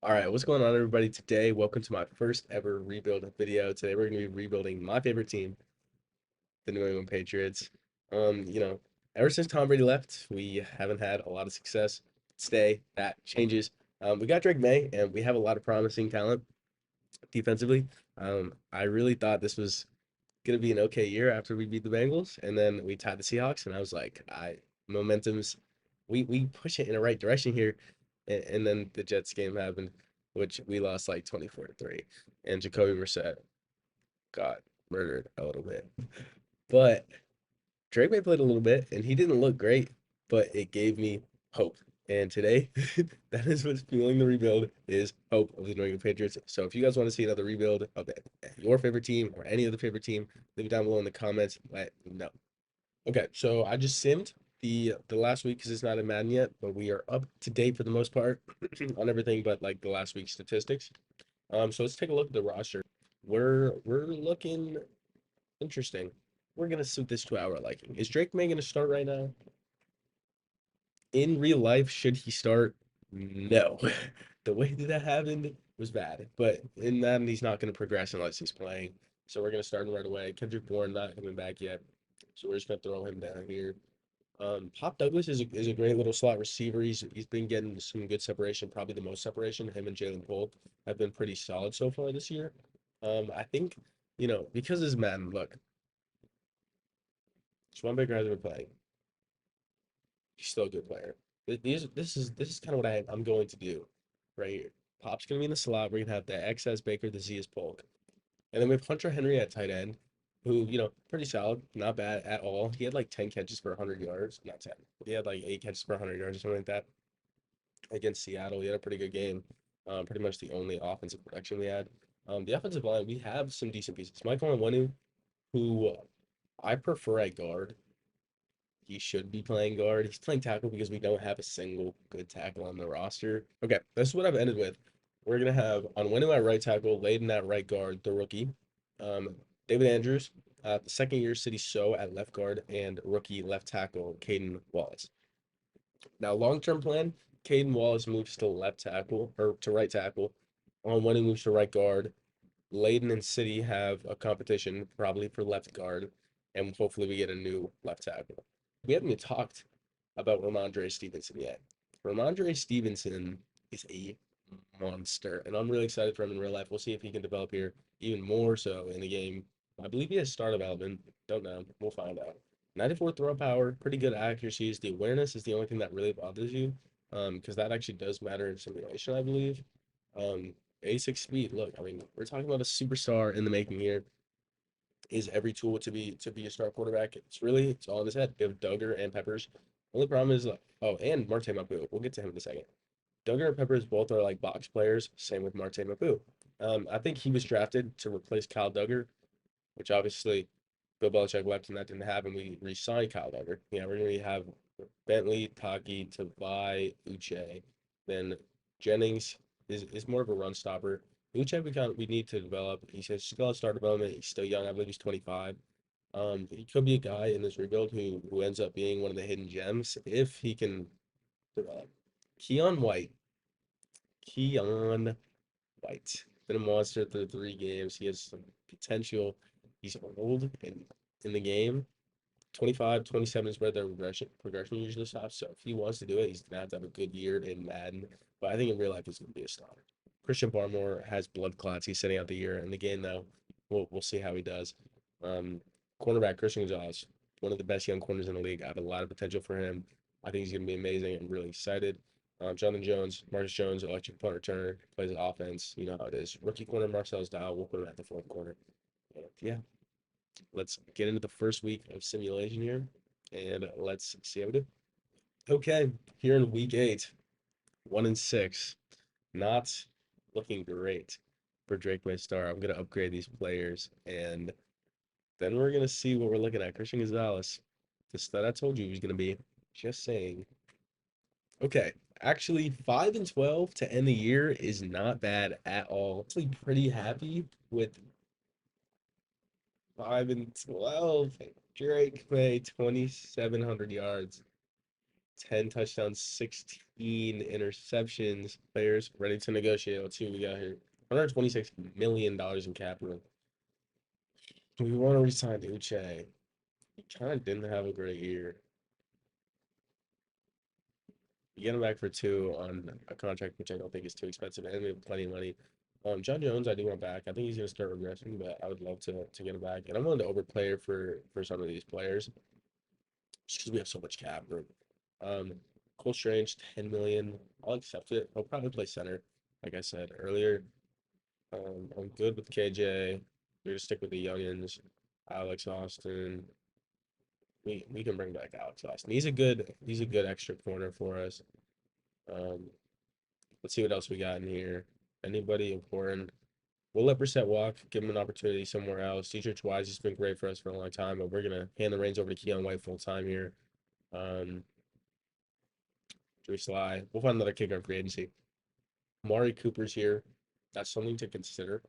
All right, what's going on, everybody? Today, welcome to my first ever rebuild video. Today, we're going to be rebuilding my favorite team, the New England Patriots. Um, you know, Ever since Tom Brady left, we haven't had a lot of success. Today, that changes. We got Drake May, and we have a lot of promising talent defensively. I really thought this was going to be an okay year after we beat the Bengals, and then we tied the Seahawks, and I was like, momentum's we push it in the right direction here, and then the Jets game happened, which we lost like 24-3, and Jacoby Brissett got murdered a little bit, but Drake May played a little bit, and he didn't look great, but it gave me hope. And today, that is what's fueling the rebuild is hope of the New England Patriots. So if you guys want to see another rebuild of your favorite team or any other favorite team, leave it down below in the comments. Let me know. Okay, so I just simmed the last week because it's not in Madden yet, but we are up to date for the most part on everything but like the last week's statistics. So let's take a look at the roster. We're looking interesting. We're gonna suit this to our liking. Is Drake May gonna start right now? In real life, should he start? No. The way that happened was bad. But in Madden, he's not gonna progress unless he's playing. So we're gonna start him right away. Kendrick Bourne not coming back yet. So we're just gonna throw him down here. Pop Douglas is a great little slot receiver. He's been getting some good separation, probably the most separation. Him and Jalen Polk have been pretty solid so far this year. I think, because this Madden, look, Swan Baker hasn't been playing. He's still a good player. This is kind of what I'm going to do right here. Pop's gonna be in the slot. We're gonna have the X as Baker, the Z as Polk. And then we have Hunter Henry at tight end, who, pretty solid, not bad at all. He had like 10 catches for 100 yards. Not 10. He had like 8 catches for 100 yards or something like that against Seattle. He had a pretty good game. Pretty much the only offensive production we had. The offensive line, we have some decent pieces. Michael Onwenu, who I prefer at guard. He should be playing guard. He's playing tackle because we don't have a single good tackle on the roster. Okay, this is what I've ended with. We're gonna have Onwenu at right tackle, Layden at right guard, the rookie. David Andrews, the second year City So at left guard, and rookie left tackle, Caden Wallace. Now, long term plan, Caden Wallace moves to left tackle or to right tackle. Onwenu moves to right guard. Layden and City have a competition probably for left guard, and hopefully we get a new left tackle. We haven't even talked about Ramondre Stevenson yet. Ramondre Stevenson is a monster, and I'm really excited for him in real life. We'll see if he can develop here even more so in the game. I believe he has star development. Don't know. We'll find out. 94 throw power, pretty good accuracies. The awareness is the only thing that really bothers you, because that actually does matter in simulation, I believe. 86 speed. Look, I mean, we're talking about a superstar in the making here. Is every tool to be a star quarterback. It's all in his head. We have Duggar and Peppers. Only problem is and Marte Mapu. We'll get to him in a second. Duggar and Peppers both are like box players. Same with Marte Mapu. I think he was drafted to replace Kyle Duggar, which obviously Bill Belichick left and that didn't happen. We re-signed Kyle Duggar. Yeah, we're gonna have Bentley, Taki, Tavai, Uche. Then Jennings is more of a run stopper. Uche we need to develop. He says still has start development. He's still young. I believe he's 25. He could be a guy in this rebuild who ends up being one of the hidden gems if he can develop. Keon White. Keon White. Been a monster through 3 games. He has some potential. He's old in the game. 25, 27 is where their progression usually stops. So if he wants to do it, he's gonna have to have a good year in Madden. But I think in real life he's gonna be a star. Christian Barmore has blood clots. He's sitting out the year in the game though. We'll see how he does. Um, Cornerback Christian Gonzalez, one of the best young corners in the league. I have a lot of potential for him. I think he's gonna be amazing. I'm really excited. Jonathan Jones, Marcus Jones, electric punt returner, plays offense. You know how it is. Rookie corner Marcellus Dow. We'll put him at the fourth corner. And yeah, let's get into the first week of simulation here, and let's see how we do. Okay, here in week 8, 1-6, not looking great for Drake May Star. I'm gonna upgrade these players, and then we're gonna see what we're looking at. Christian Gonzalez, the stud I told you he was gonna be. Just saying. Okay, actually, 5-12 to end the year is not bad at all. Actually, pretty happy with 5-12. Drake May, 2,700 yards. 10 touchdowns, 16 interceptions. Players ready to negotiate. Let's see what we got here. $126 million in cap room. Do we want to resign Uche? He kind of didn't have a great year. You get him back for two on a contract, which I don't think is too expensive, and we have plenty of money. John Jones, I do want back. I think he's gonna start regressing, but I would love to get him back. And I'm willing to overplay for some of these players just because we have so much cap room. Um, Cole Strange, 10 million. I'll accept it. He'll probably play center, like I said earlier. I'm good with KJ. We're gonna stick with the youngins. Alex Austin. We can bring back Alex Austin. He's a good extra corner for us. Um, let's see what else we got in here. Anybody important? We'll let Brissett walk, give him an opportunity somewhere else. Dietrich Wise has been great for us for a long time, but we're gonna hand the reins over to Keon White full time here. Um, Drew Sly. We'll find another kicker in free agency. Amari Cooper's here. That's something to consider.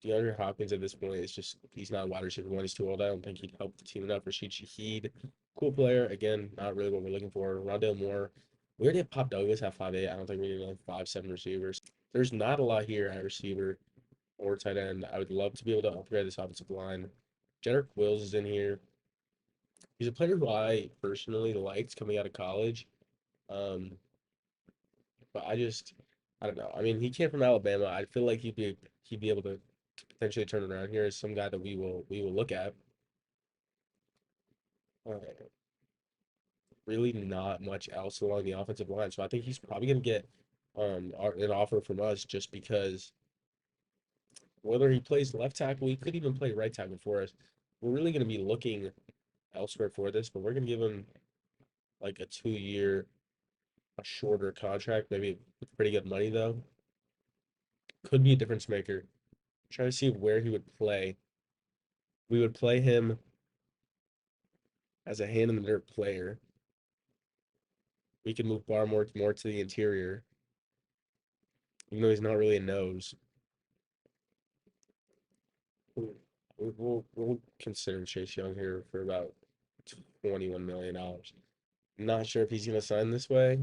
DeAndre Hopkins at this point is just he's not a wide receiver one. He's too old. I don't think he'd help the team enough. Rashid Shaheed, cool player. Again, not really what we're looking for. Rondale Moore. We already have Pop Douglas at 5'8". I don't think we need like 5'7" receivers. There's not a lot here at receiver or tight end. I would love to be able to upgrade this offensive line. Jedrick Wills is in here. He's a player who I personally liked coming out of college. Um, but I don't know. I mean, he came from Alabama. I feel like he'd be able to potentially turn it around here as some guy that we will look at. Uh, really not much else along the offensive line. So I think he's probably gonna get an offer from us just because whether he plays left tackle, he could even play right tackle for us. We're really gonna be looking elsewhere for this, but we're gonna give him like a 2 year, a shorter contract, maybe with pretty good money though. Could be a difference maker. Try to see where he would play. We would play him as a hand in the dirt player. We can move more to the interior, even though he's not really a nose. We'll consider Chase Young here for about $21 million. Not sure if he's gonna sign this way.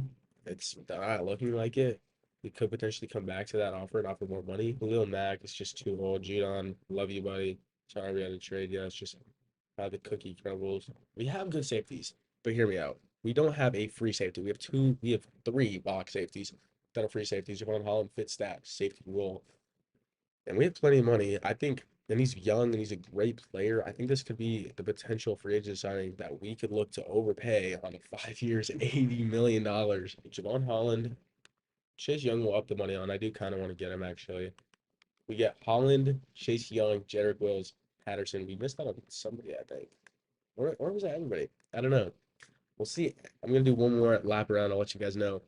It's not looking like it. We could potentially come back to that offer and offer more money. Lil Mack is just too old. Judon, love you, buddy. Sorry we had to trade you. It's just how the cookie crumbles. We have good safeties, but hear me out. We don't have a free safety. We have three box safeties that are free safeties. Javon Holland fits that safety role. And we have plenty of money. I think, and he's young and he's a great player. I think this could be the potential free agent signing that we could look to overpay on 5 years, $80 million. Javon Holland, Chase Young will up the money on. I do kind of want to get him actually. We get Holland, Chase Young, Jedrick Wills, Patterson. We missed out on somebody, I think. Or was that everybody? I don't know. We'll see. I'm gonna do one more lap around. I'll let you guys know if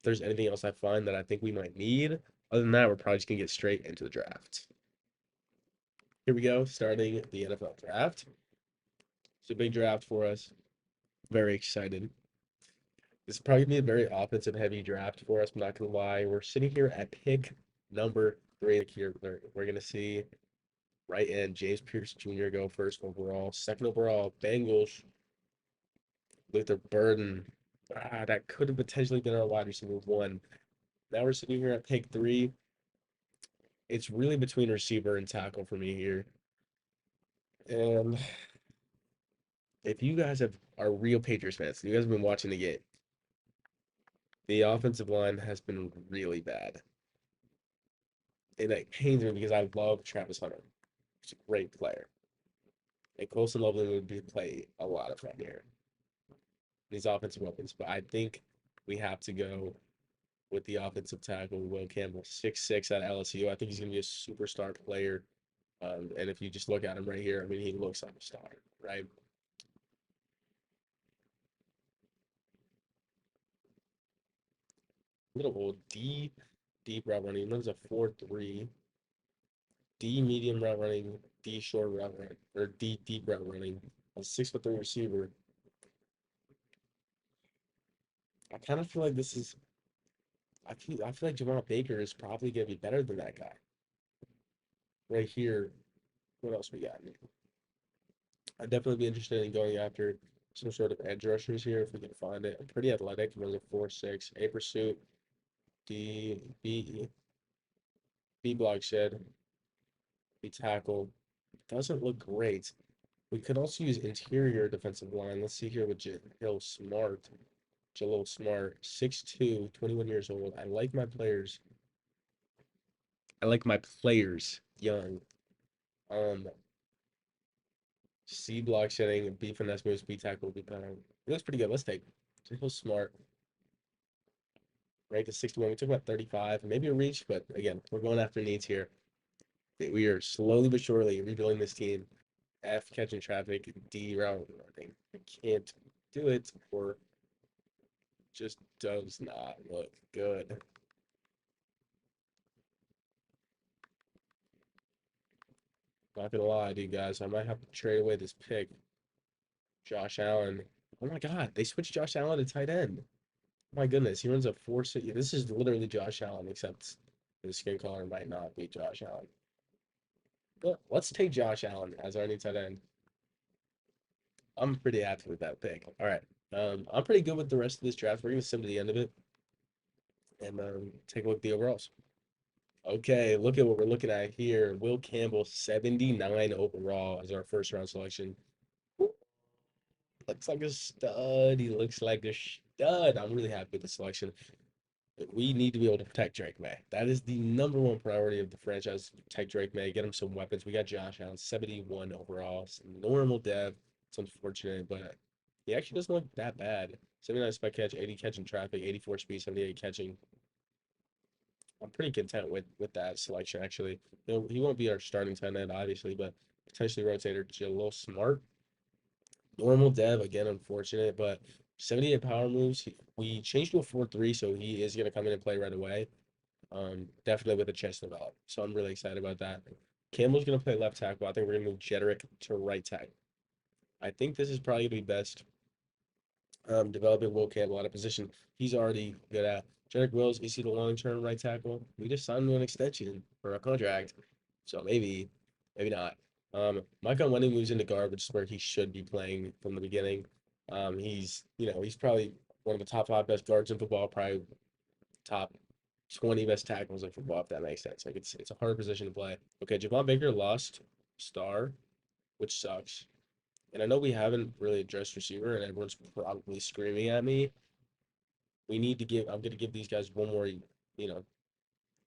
there's anything else I find that I think we might need. Other than that, we're probably just gonna get straight into the draft. Here we go, starting the NFL draft. It's a big draft for us. Very excited. This is probably gonna be a very offensive heavy draft for us. I'm not gonna lie. We're sitting here at pick number 3. Here we're gonna see right end James Pierce Jr. go first overall. Second overall, Bengals. Luther Burden. That could have potentially been our wide receiver 1. Now we're sitting here at pick 3. It's really between receiver and tackle for me here. And if you guys are real Patriots fans, you guys have been watching the game. The offensive line has been really bad. And it pains me because I love Travis Hunter. He's a great player. And Colson Loveland would play a lot of fun here. These offensive weapons. But I think we have to go with the offensive tackle, Will Campbell, 6'6" at LSU. I think he's going to be a superstar player. And if you just look at him right here, I mean, he looks like a star, right? Little old D deep route running. He runs a 4.3. D medium route running, D short route running, or D deep route running. A 6'3" receiver. I kind of feel like this is. I feel like Javon Baker is probably gonna be better than that guy. Right here. What else we got? I'd definitely be interested in going after some sort of edge rushers here if we can find it. I'm pretty athletic. Runs a 4.6. A pursuit. D B B block shed. B tackle. Doesn't look great. We could also use interior defensive line. Let's see here with Jalil Smart. Jalil Smart, 6'2", 21 years old. I like my players. I like my players young. Um, C block shedding, B finesse moves, B tackle, B power. It looks pretty good. Let's take Jalil Smart. Ranked at 61. We took about 35, maybe a reach, but again, we're going after needs here. We are slowly but surely rebuilding this team. F catching traffic, D route running. I can't do it, or just does not look good. Not gonna lie to you guys, I might have to trade away this pick. Josh Allen. Oh my God, they switched Josh Allen to tight end. My goodness, he runs a 4.6. This is literally Josh Allen, except his skin color might not be Josh Allen. But let's take Josh Allen as our new tight end. I'm pretty happy with that pick. All right. I'm pretty good with the rest of this draft. We're gonna sim to the end of it and take a look at the overalls. Okay, look at what we're looking at here. Will Campbell, 79 overall as our first round selection. Looks like a stud. He looks like a stud. I'm really happy with the selection. We need to be able to protect Drake May. That is the number one priority of the franchise. Protect Drake May, get him some weapons. We got Josh Allen, 71 overall. It's normal dev. It's unfortunate, but he actually doesn't look that bad. 79 spec catch, 80 catching traffic, 84 speed, 78 catching. I'm pretty content with that selection actually. He won't be our starting tight end, obviously, but potentially rotator Jalil Smart. Normal dev, again, unfortunate, but 78 power moves. We changed to a 4-3, so he is gonna come in and play right away. Definitely with a chance to develop. So I'm really excited about that. Campbell's gonna play left tackle. I think we're gonna move Jedrick to right tackle. I think this is probably gonna be best. Developing Will Campbell out of position he's already good at. Jedrick Wills, is he the long-term right tackle? We just signed him an extension for a contract, so maybe not. Micah Wenning moves into guard, which is where he should be playing from the beginning. He's probably one of the top 5 best guards in football, probably top 20 best tackles in football, if that makes sense. Like it's a hard position to play. Okay, Javon Baker lost star, which sucks. And I know we haven't really addressed receiver, and everyone's probably screaming at me. We need to give. I'm going to give these guys one more,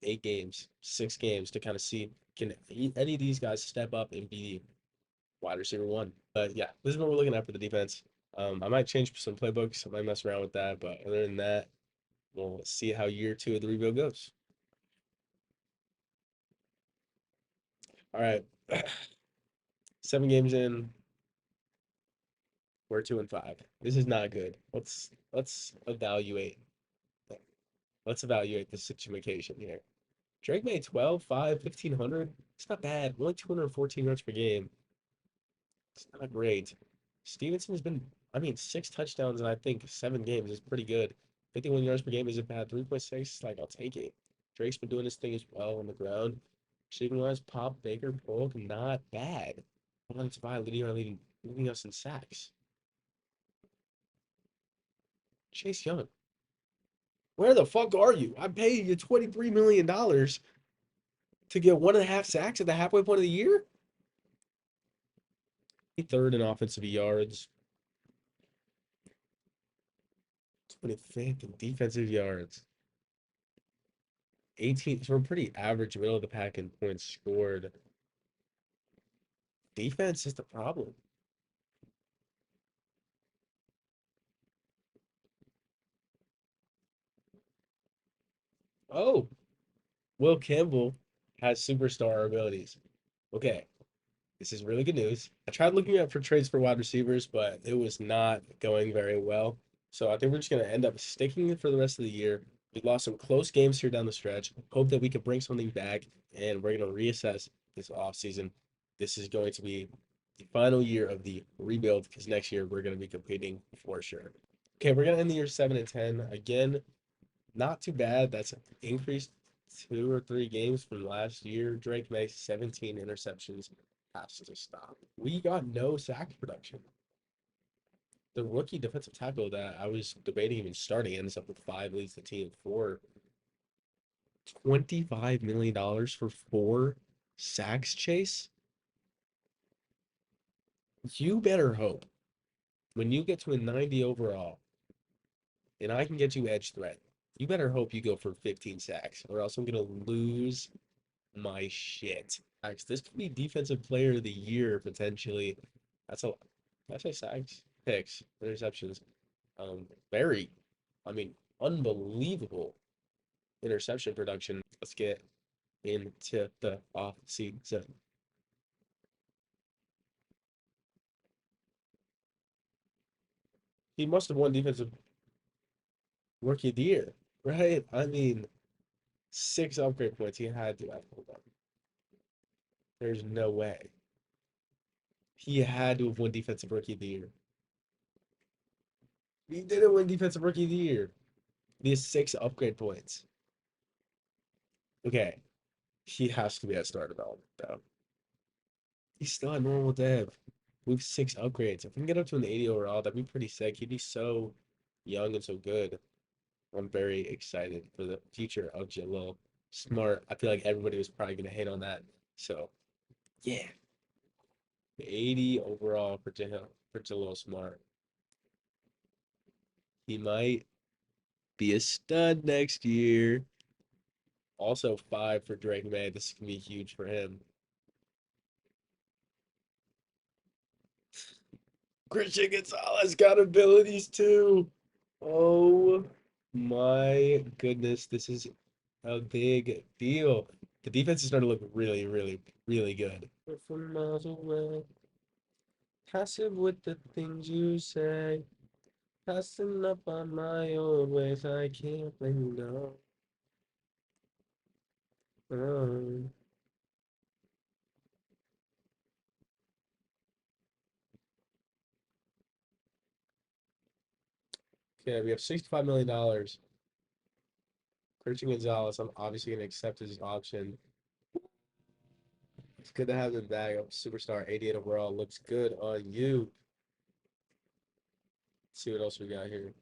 8 games, 6 games to kind of see can any of these guys step up and be wide receiver one. But yeah, this is what we're looking at for the defense. I might change some playbooks. I might mess around with that, but other than that, we'll see how year 2 of the rebuild goes. All right, 7 games in, we're 2-5. This is not good. Let's evaluate. Let's evaluate the situation here. Drake made 12, 5, 1,500. It's not bad. Only 214 yards per game. It's not great. Stevenson has been, 6 touchdowns in I think 7 games is pretty good. 51 yards per game isn't bad. 3.6, like I'll take it. Drake's been doing his thing as well on the ground. Receiving wise, Pop, Baker, Polk, not bad. 105 leading us in sacks. Chase Young, where the fuck are you? I'm paying you $23 million to get 1.5 sacks at the halfway point of the year. Third in offensive yards, 25th in defensive yards, 18. So we're pretty average, middle of the pack in points scored. Defense is the problem. Oh, Will Campbell has superstar abilities. Okay, this is really good news. I tried looking up for trades for wide receivers, but it was not going very well. So I think we're just going to end up sticking it for the rest of the year. We lost some close games here down the stretch. Hope that we can bring something back, and we're going to reassess this offseason. This is going to be the final year of the rebuild because next year we're going to be competing for sure. Okay, we're going to end the year 7-10. Again, not too bad. That's increased 2 or 3 games from last year. Drake makes 17 interceptions. Has to stop. We got no sack production. The rookie defensive tackle that I was debating even starting ends up with five, leads the team for $25 million for 4 sacks, Chase. You better hope when you get to a 90 overall and I can get you edge threat, you better hope you go for 15 sacks, or else I'm gonna lose my shit. This could be defensive player of the year potentially. That's a I say sacks, picks, interceptions. Very, I mean, unbelievable interception production. Let's get into the off season. He must have won defensive rookie of the year, right? I mean, 6 upgrade points he had to have. Hold on. There's no way. He had to have won defensive rookie of the year. He didn't win defensive rookie of the year. He has 6 upgrade points. Okay, he has to be at star development though. He's still at normal dev. We have 6 upgrades. If we can get up to an 80 overall, that'd be pretty sick. He'd be so young and so good. I'm very excited for the future of Jalil. Smart. I feel like everybody was probably gonna hate on that. So yeah, 80 overall for Jalil Smart. He might be a stud next year. Also 5 for Drake May. This is gonna be huge for him. Christian Gonzalez got abilities too. Oh my goodness, this is a big deal. The defense is starting to look really, really, really good. We're from miles away, passive with the things you say, passing up on my own ways. I can't blame you, no. Um, okay, we have $65 million. Christian Gonzalez, I'm obviously gonna accept his option. It's good to have him back. Superstar, 88 overall. Looks good on you. Let's see what else we got here.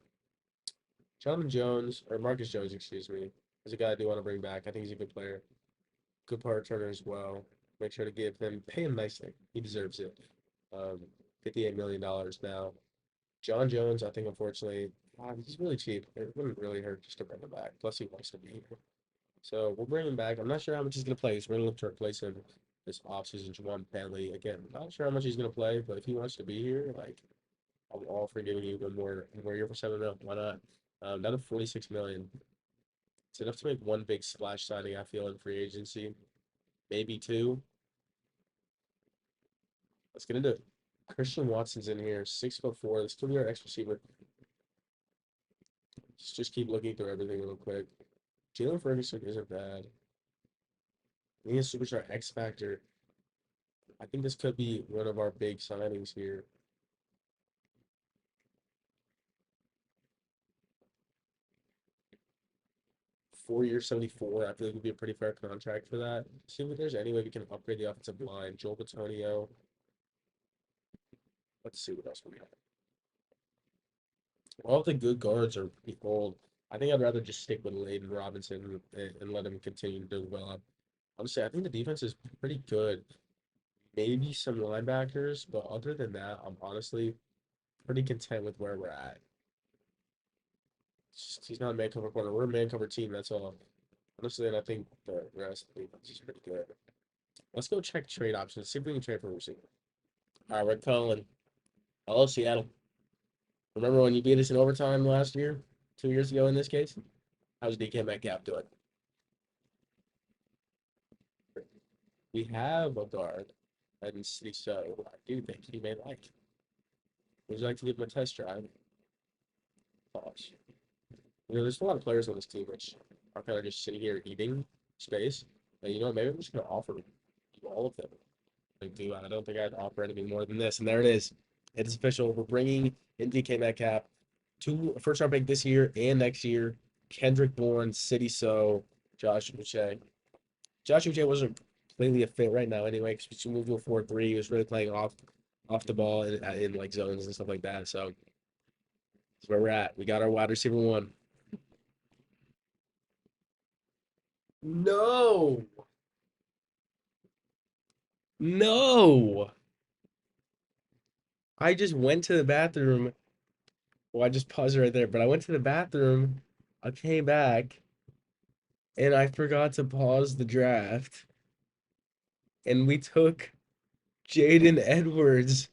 Jonathan Jones, or Marcus Jones, excuse me, is a guy I do want to bring back. I think he's a good player. Good part returner as well. Make sure to pay him nicely. He deserves it. Um, $58 million now. John Jones, I think unfortunately, he's really cheap. It wouldn't really hurt just to bring him back. Plus, he wants to be here. So we'll bring him back. I'm not sure how much he's going to play. So we're going to look to replace him this offseason. Juwan Bentley. Again, not sure how much he's going to play, but if he wants to be here, like, I'm all for giving you one more year for 7 mil. Why not? Down to 46 million. It's enough to make one big splash signing, I feel, in free agency. Maybe two. Let's get into it. Christian Watson's in here, 6'4". This could be our X receiver. Just keep looking through everything real quick. Jalen Ferguson isn't bad. He is superstar X Factor. I think this could be one of our big signings here. 4 years, 74. I feel like would be a pretty fair contract for that. See if there's any way we can upgrade the offensive line. Joel Batonio. Let's see what else we got. All of the good guards are pretty old. I think I'd rather just stick with Layden Robinson and let him continue to develop. Honestly, I think the defense is pretty good. Maybe some linebackers, but other than that, I'm honestly pretty content with where we're at. He's not a man cover corner. We're a man cover team. That's all. Honestly, and I think the rest of the defense is pretty good. Let's go check trade options. See if we can trade for a receiver. All right, we're calling. Hello, Seattle. Remember when you beat us in overtime last year, 2 years ago in this case? How's DK Metcalf doing? We have a guard, and so I do think he may like. Would you like to give him a test drive? Pause. There's a lot of players on this team which are kind of just sitting here eating space. And maybe I'm just going to offer all of them. I don't think I'd offer anything more than this. And there it is. It is official. We're bringing in DK Metcalf, 2 first-round pick this year and next year. Kendrick Bourne, City So, Josh Uche. Josh Uche wasn't completely a fit right now anyway, because we moved to a 4-3. He was really playing off the ball in like zones and stuff like that. So That's where we're at. We got our wide receiver one. No. No. I just went to the bathroom. Well, I just paused it right there, but I went to the bathroom. I came back and I forgot to pause the draft. And we took Jaden Edwards.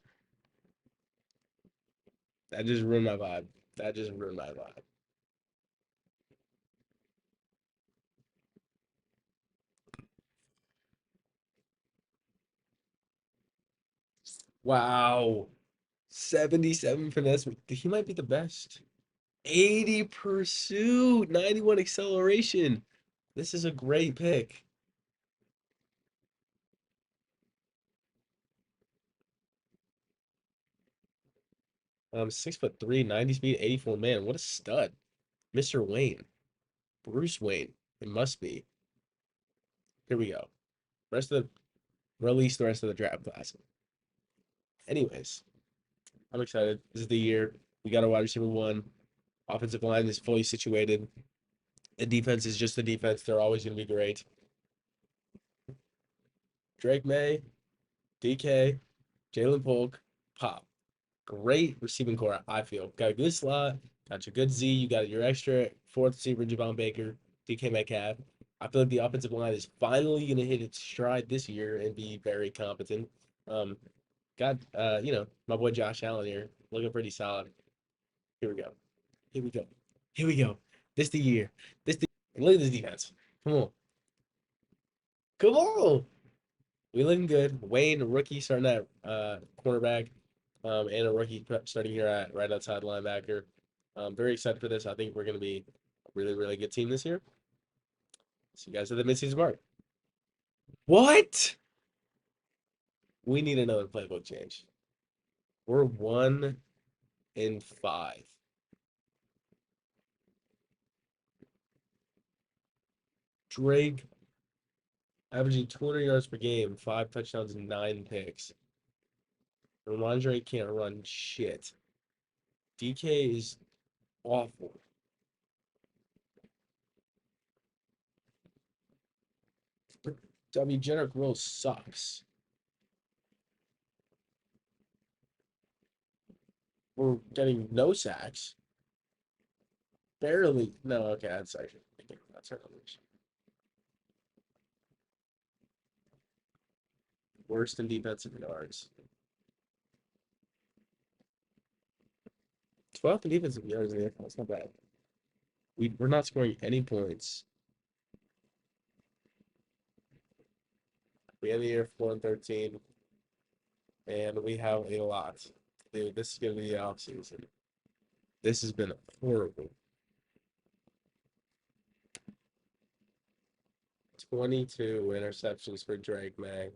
That just ruined my vibe. That just ruined my vibe. Wow. 77 finesse. He might be the best. 80 pursuit, 91 acceleration. This is a great pick. 6'3", 90 speed, 84. Man, what a stud. Mr. Wayne. Bruce Wayne. It must be. Here we go. Rest of the release the rest of the draft class. Anyways, I'm excited. This is the year. We got a wide receiver one. Offensive line is fully situated. The defense is just the defense. They're always going to be great. Drake May, DK, Jalen Polk, Pop. Great receiving core, I feel. Got a good slot, got your good Z, you got your extra fourth receiver, Javon Baker, DK Metcalf. I feel like the offensive line is finally going to hit its stride this year and be very competent. Um, got, my boy Josh Allen here, looking pretty solid. Here we go. Here we go. Here we go. This the year. Look at this defense. Come on. Come on. We looking good. Wayne, a rookie, starting at cornerback, and a rookie starting here at right outside linebacker. Very excited for this. I think we're going to be a really, really good team this year. See you guys at the midseason mark. What? We need another playbook change. We're 1-5. Drake averaging 200 yards per game, 5 touchdowns, and 9 picks. Ramondre can't run shit. DK is awful. Jedrick Wills sucks. We're getting no sacks. Barely. No, okay, that's actually that's our numbers. Worst in defensive yards. 12th in defensive yards in the NFL. That's not bad. We're not scoring any points. We end the year 4-13, and we have a lot. Dude, this is gonna be the off season. This has been horrible. 22 interceptions for Drake May.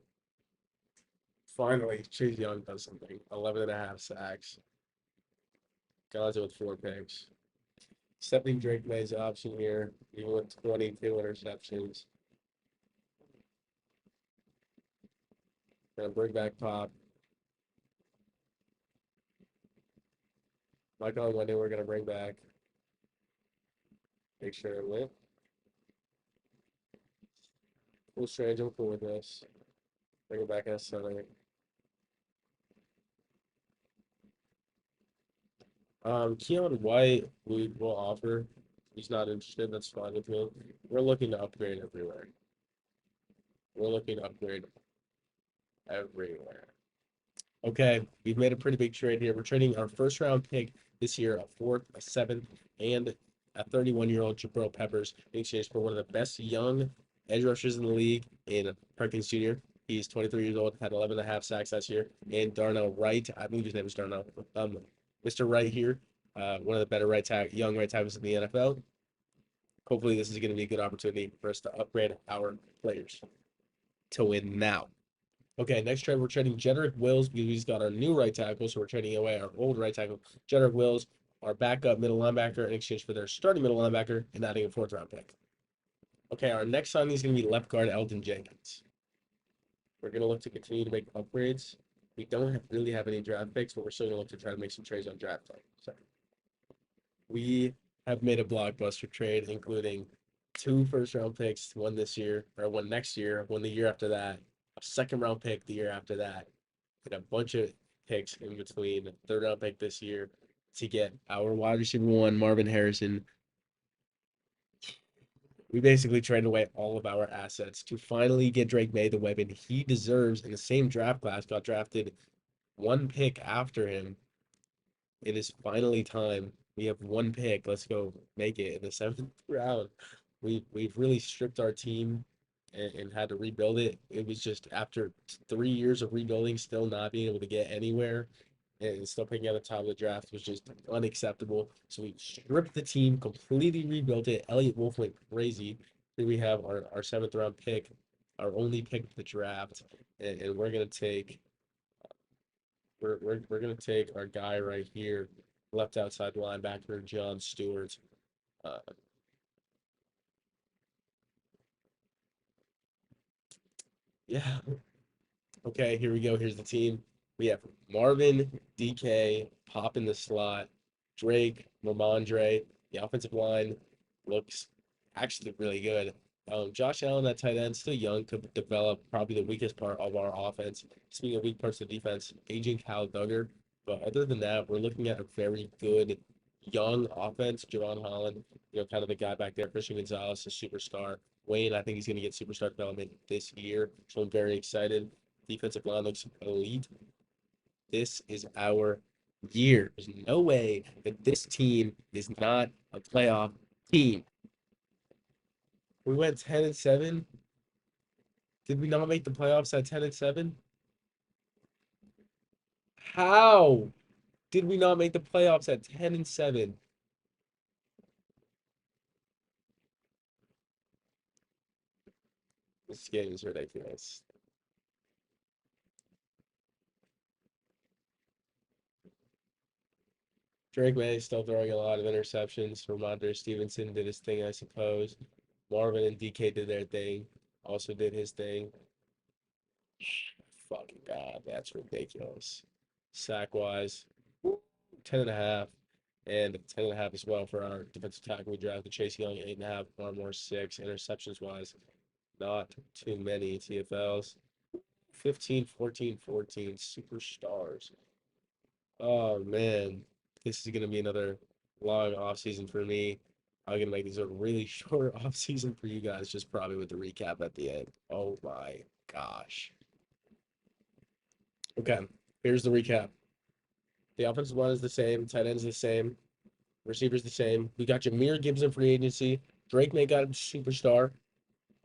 Finally, Chase Young does something. 11.5 sacks. Got with 4 picks. Accepting Drake May's option here, even with 22 interceptions. Gonna bring back Pop. Michael Wendy, we're gonna bring back. Make sure it went. Cool Strange, I'm cool with this. Bring it back as center. Keon White, we will offer. He's not interested. That's fine with me. We're looking to upgrade everywhere. We're looking to upgrade everywhere. Okay, we've made a pretty big trade here. We're trading our first round pick this year, a fourth, a seventh, and a 31-year-old Jabril Peppers in exchange for one of the best young edge rushers in the league in Perkins Jr. He's 23 years old, had 11.5 sacks last year. And Darnell Wright, I believe his name is Darnell. Mr. Wright here, one of the better young right tackles in the NFL. Hopefully, this is going to be a good opportunity for us to upgrade our players to win now. Okay, next trade, we're trading Jedrick Wills because we just got our new right tackle, so we're trading away our old right tackle, Jedrick Wills, our backup middle linebacker, in exchange for their starting middle linebacker, and adding a 4th round pick. Okay, our next signing is going to be left guard Elton Jenkins. We're going to look to continue to make upgrades. We don't really have any draft picks, but we're still going to look to try to make some trades on draft time. So, We have made a blockbuster trade, including two first round picks, one this year, or one next year, one the year after that, a second round pick the year after that, and a bunch of picks in between, a third round pick this year to get our wide receiver one, Marvin Harrison. We basically traded away all of our assets to finally get Drake May the weapon he deserves in the same draft class, got drafted one pick after him. It is finally time. We have one pick. Let's go make it in the seventh round. We've really stripped our team and had to rebuild it. It was just after 3 years of rebuilding, still not being able to get anywhere and still picking at the top of the draft was just unacceptable. So we stripped the team, completely rebuilt it. Elliott Wolf went crazy. Here we have our seventh round pick, our only pick of the draft, and we're gonna take our guy right here, left outside linebacker John Stewart. Uh, yeah. Okay, here we go. Here's the team. We have Marvin, DK, Pop in the slot, Drake, Ramondre. The offensive line looks actually really good. Josh Allen, that tight end, still young, could develop probably the weakest part of our offense. Speaking of weak parts of the defense, aging Kyle Duggar. But other than that, we're looking at a very good young offense. Javon Holland, kind of the guy back there. Christian Gonzalez, a superstar. Wayne, I think he's going to get superstar development this year. So I'm very excited. Defensive line looks elite. This is our year. There's no way that this team is not a playoff team. We went 10-7. Did we not make the playoffs at 10-7? How did we not make the playoffs at 10-7? This game is ridiculous. Drake May still throwing a lot of interceptions. Ramondre Stevenson did his thing, I suppose. Marvin and DK did their thing. Also did his thing. Fucking God, that's ridiculous. Sack wise, 10.5. And 10.5 as well for our defensive tackle. We drafted Chase Young, 8.5, Armore 6. Interceptions wise, not too many TFLs. 15, 14, 14. Superstars. Oh man, this is gonna be another long off season for me. I'm gonna make this a really short off season for you guys, just probably with the recap at the end. Oh my gosh. Okay, here's the recap. The offensive line is the same, tight end is the same, receivers the same. We got Jameer Gibbs in free agency. Drake May got a superstar.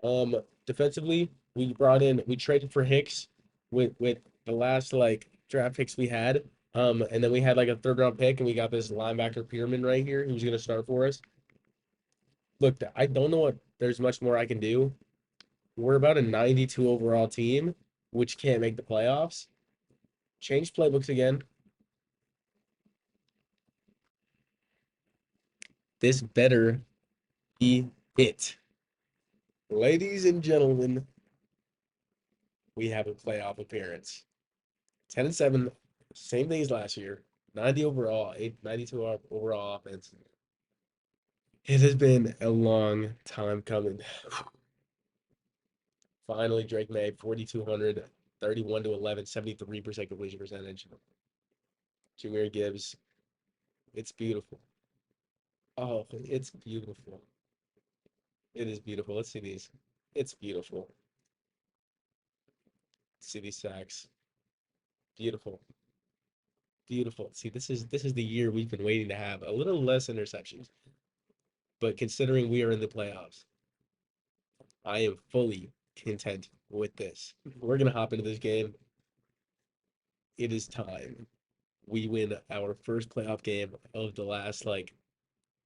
Um, Defensively, we traded for Hicks with the last like draft picks we had. And then we had like a third round pick, and we got this linebacker Pearman right here who's gonna start for us. Look, I don't know what there's much more I can do. We're about a 92 overall team, which can't make the playoffs. Change playbooks again. This better be it. Ladies and gentlemen, we have a playoff appearance. 10-7, same thing as last year. 90 overall, 92 overall offense. It has been a long time coming. Finally, Drake May, 4,200, 31-11, 73% completion percentage. Jameer Gibbs, it's beautiful. Oh, it's beautiful. It is beautiful. Let's see these. It's beautiful. See these sacks. Beautiful. Beautiful. See, this is the year we've been waiting to have. A little less interceptions. But considering we are in the playoffs, I am fully content with this. We're gonna hop into this game. It is time. We win our first playoff game of the last like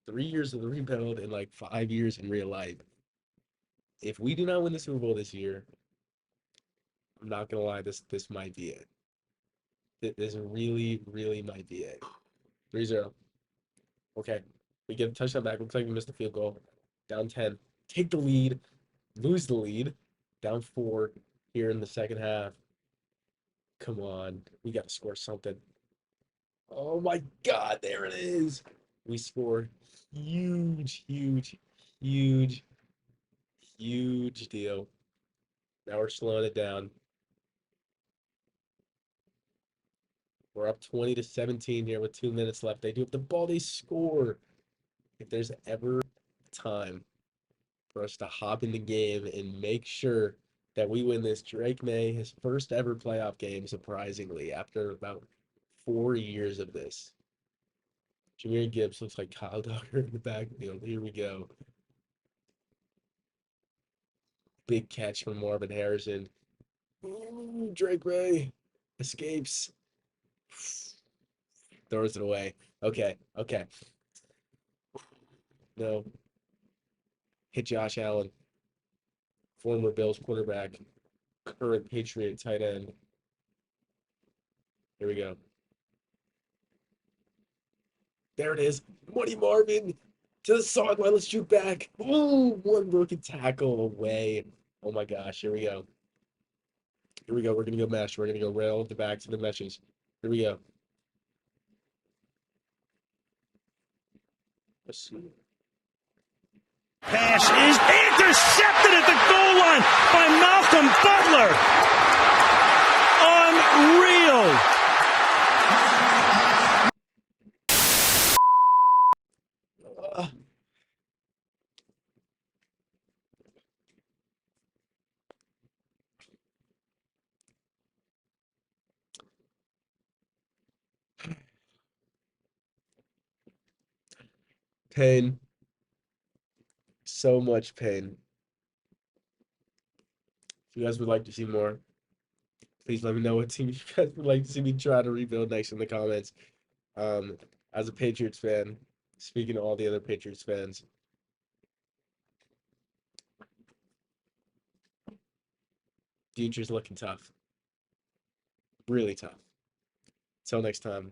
3 years of the rebuild and like 5 years in real life. If we do not win the Super Bowl this year, I'm not gonna lie, this might be it. This really, really might be it. 3-0. Okay. We get a touchdown back. Looks like we missed a field goal. Down 10. Take the lead. Lose the lead. Down 4 here in the second half. Come on. We got to score something. Oh my God. There it is. We score huge, huge, huge, huge deal. Now we're slowing it down. We're up 20-17 here with 2 minutes left. They do have the ball, they score. If there's ever time for us to hop in the game and make sure that we win this, Drake May, his first ever playoff game, surprisingly, after about 4 years of this. Jameer Gibbs looks like Kyle Duggar in the backfield. Here we go. Big catch from Marvin Harrison. Ooh, Drake May escapes. Throws it away. Okay, okay. No. Hit Josh Allen, former Bills quarterback, current Patriot tight end. Here we go. There it is. Money Marvin to the sideline. Let's shoot back. Ooh, one broken tackle away. Oh my gosh. Here we go. Here we go. We're going to go mesh. We're going to go rail the back to the meshes. Here we go. Let's see. Pass is intercepted at the goal line by Malcolm Butler. Unreal. Pain. So much pain. If you guys would like to see more, please let me know what team you guys would like to see me try to rebuild next in the comments. As a Patriots fan, speaking to all the other Patriots fans, future's looking tough. Really tough. Until next time.